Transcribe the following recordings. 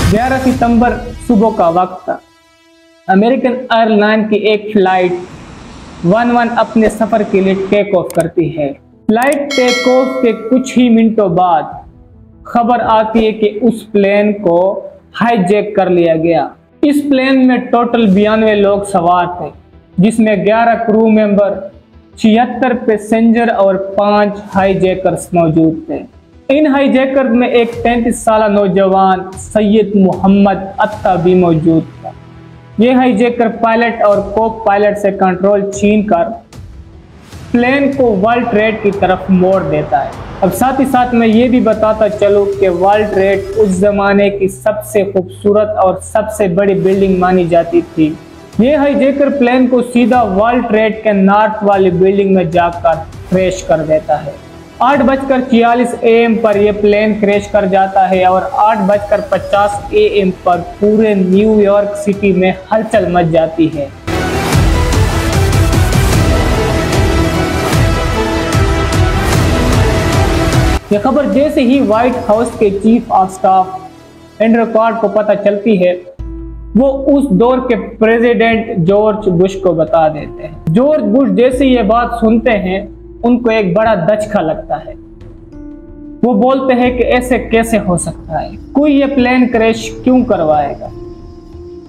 11 सितंबर सुबह का वक्त था। अमेरिकन एयरलाइन की एक फ्लाइट 11 अपने सफर के लिए टेक ऑफ करती है। फ्लाइट टेक ऑफ के कुछ ही मिनटों बाद खबर आती है कि उस प्लेन को हाईजैक कर लिया गया। इस प्लेन में टोटल 92 लोग सवार थे, जिसमें 11 क्रू मेंबर, 76 पैसेंजर और 5 हाईजैकर्स मौजूद थे। इन हाईजैकर में एक 33 साल नौजवान सैयद मोहम्मद अत्ता भी मौजूद था। यह हाईजैकर पायलट और को पायलट से कंट्रोल छीनकर प्लेन को वर्ल्ड ट्रेड की तरफ मोड़ देता है। अब साथ ही साथ मैं ये भी बताता चलूँ कि वर्ल्ड ट्रेड उस जमाने की सबसे खूबसूरत और सबसे बड़ी बिल्डिंग मानी जाती थी। ये हाईजैकर प्लेन को सीधा वर्ल्ड ट्रेड के नॉर्थ वाली बिल्डिंग में जाकर क्रैश कर देता है। 8:46 AM पर यह प्लेन क्रैश कर जाता है और 8:50 AM पर पूरे न्यूयॉर्क सिटी में हलचल मच जाती है। यह खबर जैसे ही व्हाइट हाउस के chief of staff Andrew card को पता चलती है, वो उस दौर के प्रेसिडेंट जॉर्ज बुश को बता देते हैं। जॉर्ज बुश जैसे ये बात सुनते हैं, उनको एक बड़ा धचका लगता है। वो बोलते हैं कि ऐसे कैसे हो सकता है, कोई ये प्लेन क्रैश क्यों करवाएगा,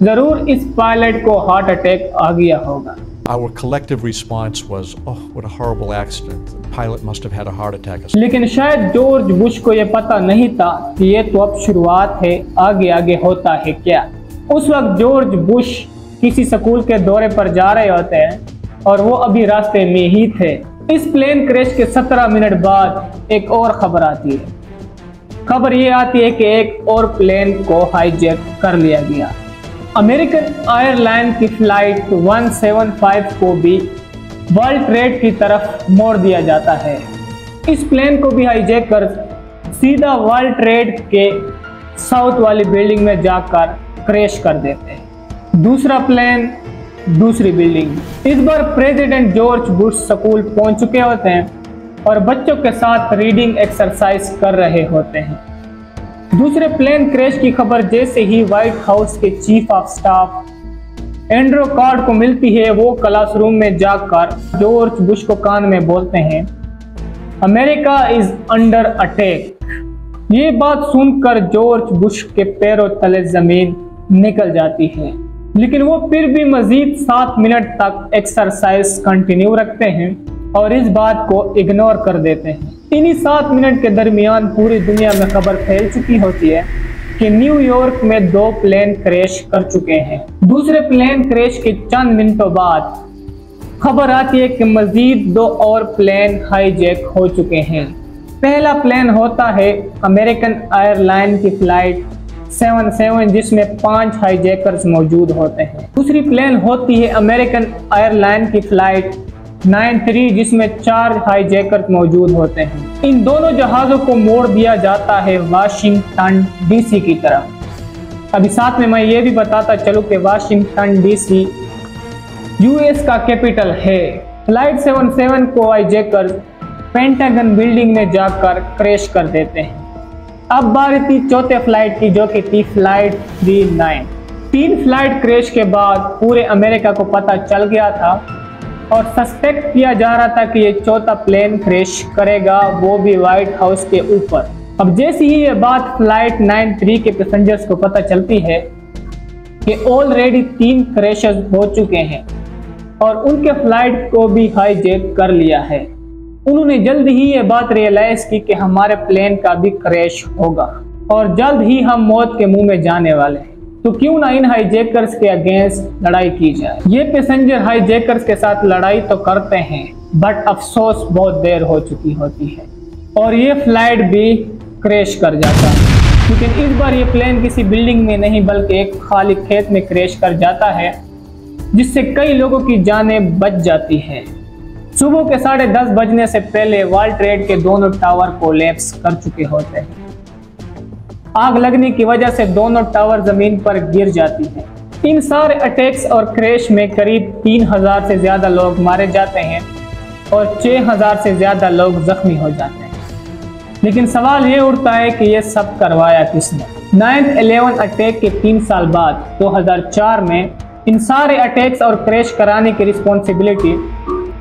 जरूर इस पायलट को हार्ट अटैक आ गया होगा। Our collective response was, oh, what a horrible accident. The pilot must have had a heart attack. लेकिन शायद जॉर्ज बुश को यह पता नहीं था कि ये तो अब शुरुआत है, आगे आगे होता है क्या। उस वक्त जॉर्ज बुश किसी स्कूल के दौरे पर जा रहे होते हैं और वो अभी रास्ते में ही थे। इस प्लेन क्रैश के 17 मिनट बाद एक और खबर आती है। खबर ये आती है कि एक और प्लेन को हाईजैक कर लिया गया। अमेरिकन एयरलाइन की फ्लाइट 175 को भी वर्ल्ड ट्रेड की तरफ मोड़ दिया जाता है। इस प्लेन को भी हाईजैक कर सीधा वर्ल्ड ट्रेड के साउथ वाली बिल्डिंग में जाकर क्रैश कर देते हैं। दूसरा प्लेन, दूसरी बिल्डिंग। इस बार प्रेसिडेंट जॉर्ज बुश स्कूल पहुंच चुके होते हैं और बच्चों के साथ रीडिंग एक्सरसाइज कर रहे होते हैं। दूसरे प्लेन क्रैश की खबर जैसे ही व्हाइट हाउस के chief of staff Andrew card को मिलती है, वो क्लासरूम में जाकर जॉर्ज बुश को कान में बोलते हैं, अमेरिका इज अंडर अटैक। ये बात सुनकर जॉर्ज बुश के पैरों तले जमीन निकल जाती है, लेकिन वो फिर भी मजीद 7 मिनट तक एक्सरसाइज कंटिन्यू रखते हैं और इस बात को इग्नोर कर देते हैं। इन्हीं 7 मिनट के दरमियान पूरी दुनिया में खबर फैल चुकी होती है कि न्यूयॉर्क में 2 प्लेन क्रैश कर चुके हैं। दूसरे प्लेन क्रैश के चंद मिनटों बाद खबर आती है कि मजीद 2 और प्लेन हाईजैक हो चुके हैं। पहला प्लेन होता है अमेरिकन एयरलाइन की फ्लाइट 77, जिसमें 5 हाईजैकर्स मौजूद होते हैं। दूसरी प्लेन होती है अमेरिकन एयरलाइन की फ्लाइट 93, जिसमें 4 हाईजैकर्स मौजूद होते हैं। इन दोनों जहाज़ों को मोड़ दिया जाता है वाशिंगटन DC की तरफ। अभी साथ में मैं ये भी बताता चलूँ कि वाशिंगटन DC US का कैपिटल है। फ्लाइट 77 को हाईजैकर्स पेंटागन बिल्डिंग में जाकर क्रैश कर देते हैं। अब बारी थी चौथे फ्लाइट की, जो कि थी फ्लाइट 39। 3 फ्लाइट क्रैश के बाद पूरे अमेरिका को पता चल गया था और सस्पेक्ट किया जा रहा था कि ये चौथा प्लेन क्रैश करेगा, वो भी व्हाइट हाउस के ऊपर। अब जैसे ही ये बात फ्लाइट 93 के पैसेंजर्स को पता चलती है कि ऑलरेडी 3 क्रैशेस हो चुके हैं और उनके फ्लाइट को भी हाईजैक कर लिया है, उन्होंने जल्द ही ये बात रियलाइज की कि हमारे प्लेन का भी क्रैश होगा और जल्द ही हम मौत के मुंह में जाने वाले हैं। तो क्यों ना इन हाईजैकर्स के अगेंस्ट लड़ाई की जाए। ये पैसेंजर हाईजैकर्स के साथ लड़ाई तो करते हैं, बट अफसोस बहुत देर हो चुकी होती है और ये फ्लाइट भी क्रैश कर जाता है। लेकिन इस बार ये प्लेन किसी बिल्डिंग में नहीं बल्कि एक खाली खेत में क्रैश कर जाता है, जिससे कई लोगों की जानें बच जाती हैं। सुबह के 10:30 बजने से पहले वर्ल्ड ट्रेड के दोनों टावर कोलैप्स कर चुके होते हैं। आग लगने की वजह से दोनों टावर जमीन पर गिर जाती हैं। इन सारे अटैक्स और क्रैश में करीब 3000 से ज्यादा लोग मारे जाते हैं और 6000 से ज्यादा लोग जख्मी हो जाते हैं। लेकिन सवाल ये उठता है कि ये सब करवाया किसने। 9/11 अटैक के 3 साल बाद 2004 में इन सारे अटैक्स और क्रैश कराने की रिस्पॉन्सिबिलिटी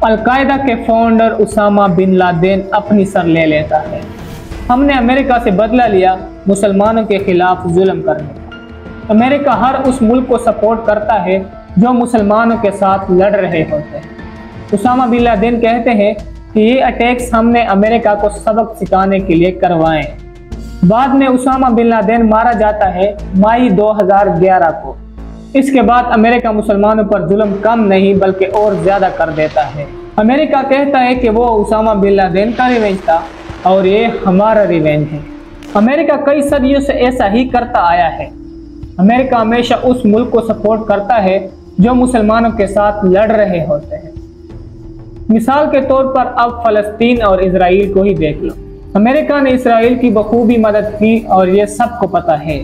अलकायदा के फाउंडर उसामा बिन लादेन अपनी सर ले लेता है। हमने अमेरिका से बदला लिया मुसलमानों के खिलाफ जुल्म करने का। अमेरिका हर उस मुल्क को सपोर्ट करता है जो मुसलमानों के साथ लड़ रहे होते हैं। उसामा बिन लादेन कहते हैं कि ये अटैक्स हमने अमेरिका को सबक सिखाने के लिए करवाए। बाद में उसामा बिन लादेन मारा जाता है मई 2011 को। इसके बाद अमेरिका मुसलमानों पर जुल्म कम नहीं बल्कि और ज्यादा कर देता है। अमेरिका कहता है कि वो उसामा बिन लादेन का रिवेंज था और ये हमारा रिवेंज है। अमेरिका कई सदियों से ऐसा ही करता आया है। अमेरिका हमेशा उस मुल्क को सपोर्ट करता है जो मुसलमानों के साथ लड़ रहे होते हैं। मिसाल के तौर पर अब फलस्तीन और इजराइल को ही देख लो। अमेरिका ने इसराइल की बखूबी मदद की और ये सबको पता है।